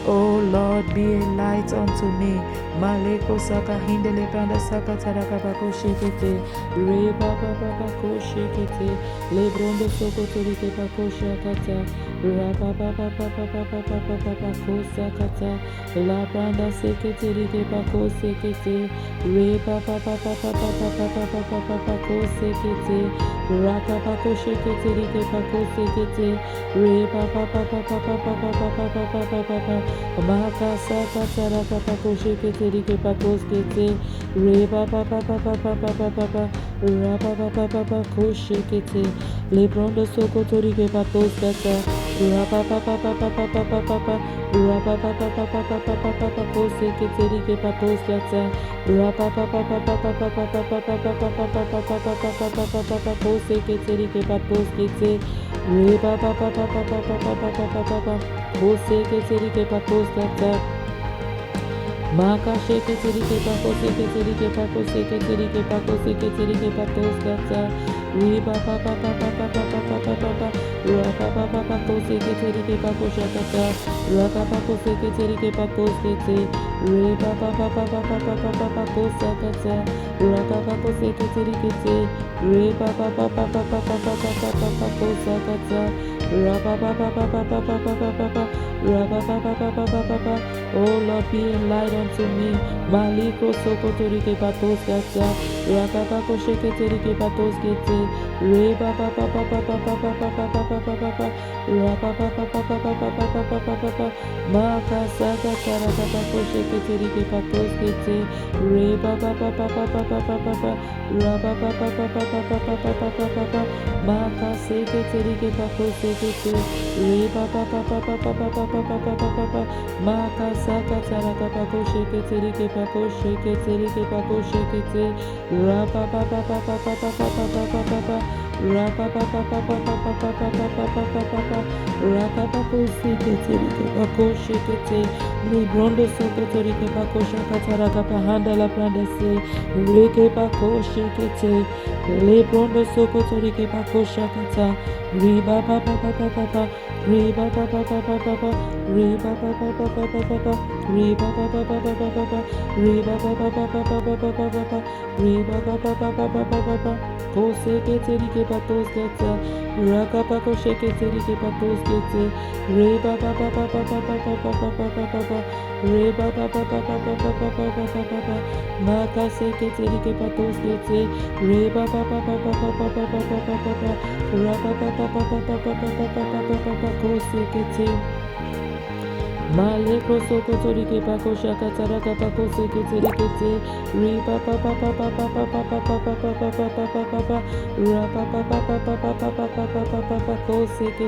O Lord, be a light unto me. Maleko saka hindele pranda saka taraka bako shekete. Re baba baba ko shekete. Lebrondo soko torike bako shakata. Ra baba baba baba baba baba ko sakata. La pranda sekete rike bako sekete. Re baba baba baba baba baba baba ko sekete. Raka bako shekete rike bako sekete. Re baba baba baba baba baba baba baba. Maka saka taraka bako shekete rike bako sekete. Re baba baba baba baba baba. Ra baba baba baba ko shekete. Lebrondo soko torike bako skata. Ra baba baba baba baba baba. Ra baba baba baba baba baba ko sekete rike bako skata. Ra baba baba baba baba baba baba baba baba baba baba ko sekete rike bako skete. Re baba baba baba baba baba baba ko sekete rike bako skata. Maka shekete rike bako sekete rike bako sekete rike bako sekete rike bako skata. Re baba baba baba baba baba baba. Ra baba baba ko sekete rike bako shakata. Ra baba ko sekete rike bako skete. Re baba baba baba baba baba ko sakata. Ra baba ko sekete rikete. Re baba baba baba baba baba baba ko sakata. Ra baba baba baba baba baba. Ra baba baba baba baba. Oh Lord, be a light unto me. Maliko soko torike patos kata. Ra baba ko shekete rike patos kete. Re baba baba baba baba baba baba baba. Ra baba baba baba baba baba baba. Maka saka kara baba ko shekete rike patos kete. Re baba baba baba baba baba. Ra baba baba baba baba baba baba. Maka sekete rike patos kete. Re baba baba baba baba baba baba. Maka saka taraka bako shekete rike bako shekete rike bako shekete. Ra baba baba baba baba baba baba. Ra baba baba baba baba baba baba. Ra baba ko sekete rike bako shekete. Librondo sokoto rike bako shakata raka pahanda la pranda se. Rike bako shekete. Librondo sokoto rike bako shakata. Riba baba baba baba. Riba baba baba baba. Riba baba baba baba. Riba baba baba baba. Riba baba baba baba baba. Riba baba baba baba. Ko sekete rike batos kete. Raka bako shekete rike batos kete. Riba baba baba baba baba baba. Riba baba baba baba baba baba. Maka sekete rike batos kete. Riba baba baba baba baba baba. Raba baba baba baba baba ko sekete. Maleko sokoto rike bako shakatara bako sekete rikete. Riba baba baba baba baba baba baba baba baba. Raba baba baba baba baba baba ko sekete.